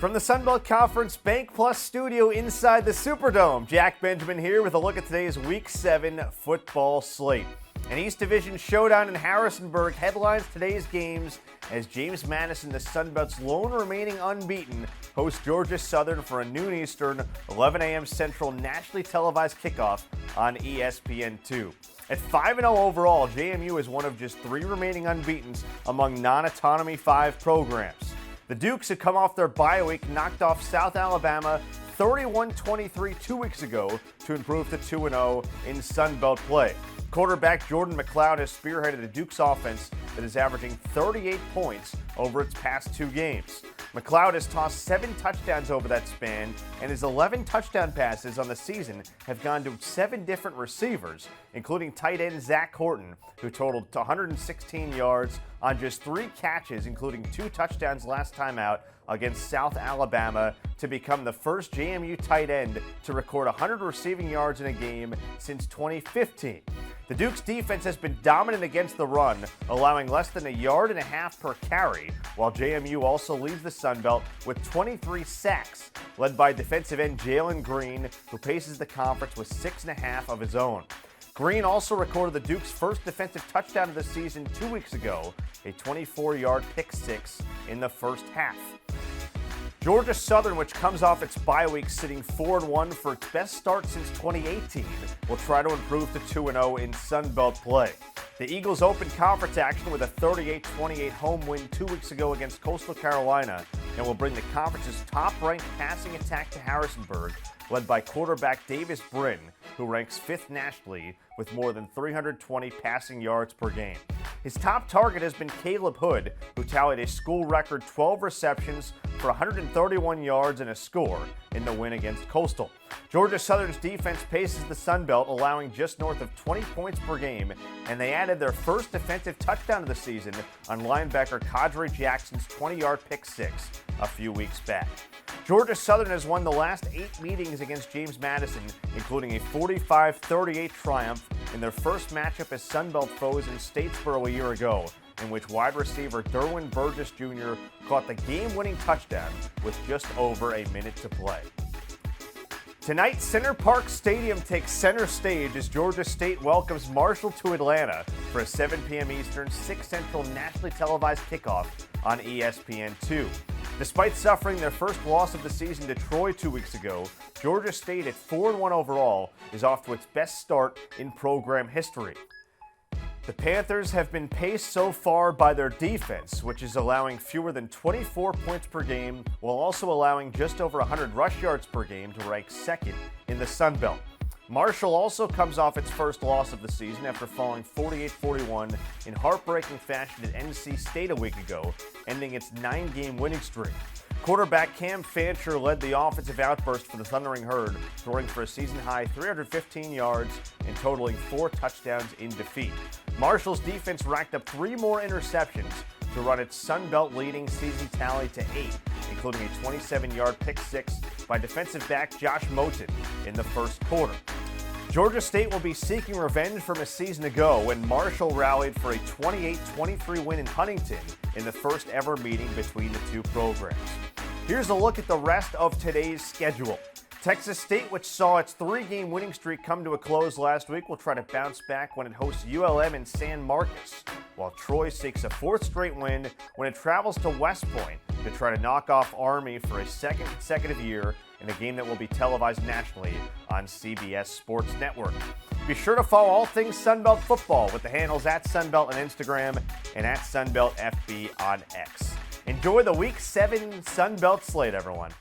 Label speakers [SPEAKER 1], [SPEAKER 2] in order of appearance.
[SPEAKER 1] From the Sun Belt Conference Bank Plus studio inside the Superdome, Jack Benjamin here with a look at today's Week 7 football slate. An East Division showdown in Harrisonburg headlines today's games as James Madison, the Sun Belt's lone remaining unbeaten, hosts Georgia Southern for a noon Eastern, 11 a.m. Central nationally televised kickoff on ESPN2. At 5-0 overall, JMU is one of just 3 remaining unbeatens among non-Autonomy 5 programs. The Dukes, who come off their bye week, knocked off South Alabama 31-23 2 weeks ago to improve to 2-0 in Sun Belt play. Quarterback Jordan McLeod has spearheaded the Dukes offense that is averaging 38 points over its past 2 games. McLeod has tossed 7 touchdowns over that span, and his 11 touchdown passes on the season have gone to 7 different receivers, including tight end Zach Horton, who totaled 116 yards on just 3 catches, including 2 touchdowns last time out against South Alabama, to become the first JMU tight end to record 100 receiving yards in a game since 2015. The Dukes defense has been dominant against the run, allowing less than 1.5 yards per carry, while JMU also leads the Sun Belt with 23 sacks, led by defensive end Jalen Green, who paces the conference with 6.5 of his own. Green also recorded the Dukes' first defensive touchdown of the season 2 weeks ago, a 24-yard pick six in the first half. Georgia Southern, which comes off its bye week sitting 4-1 for its best start since 2018, will try to improve to 2-0 in Sun Belt play. The Eagles opened conference action with a 38-28 home win 2 weeks ago against Coastal Carolina and will bring the conference's top-ranked passing attack to Harrisonburg, led by quarterback Davis Brin, who ranks 5th nationally with more than 320 passing yards per game. His top target has been Caleb Hood, who tallied a school record 12 receptions for 131 yards and a score in the win against Coastal. Georgia Southern's defense paces the Sun Belt, allowing just north of 20 points per game, and they added their first defensive touchdown of the season on linebacker Kadre Jackson's 20-yard pick six a few weeks back. Georgia Southern has won the last 8 meetings against James Madison, including a 45-38 triumph in their first matchup as Sun Belt foes in Statesboro a year ago, in which wide receiver Derwin Burgess Jr. caught the game-winning touchdown with just over a minute to play. Tonight, Center Parc Stadium takes center stage as Georgia State welcomes Marshall to Atlanta for a 7 p.m. Eastern, 6 Central nationally televised kickoff on ESPN2. Despite suffering their first loss of the season to Troy 2 weeks ago, Georgia State, at 4-1 overall, is off to its best start in program history. The Panthers have been paced so far by their defense, which is allowing fewer than 24 points per game, while also allowing just over 100 rush yards per game to rank 2nd in the Sun Belt. Marshall also comes off its first loss of the season after falling 48-41 in heartbreaking fashion at NC State a week ago, ending its 9-game winning streak. Quarterback Cam Fancher led the offensive outburst for the Thundering Herd, throwing for a season-high 315 yards and totaling 4 touchdowns in defeat. Marshall's defense racked up 3 more interceptions to run its Sun Belt leading season tally to 8, including a 27-yard pick six by defensive back Josh Moten in the first quarter. Georgia State will be seeking revenge from a season ago when Marshall rallied for a 28-23 win in Huntington in the first ever meeting between the 2 programs. Here's a look at the rest of today's schedule. Texas State, which saw its 3-game winning streak come to a close last week, will try to bounce back when it hosts ULM in San Marcos, while Troy seeks a 4th straight win when it travels to West Point to try to knock off Army for a 2nd consecutive year in a game that will be televised nationally on CBS Sports Network. Be sure to follow all things Sunbelt football with the handles at Sunbelt on Instagram and at SunbeltFB on X. Enjoy the Week 7 Sunbelt slate, everyone.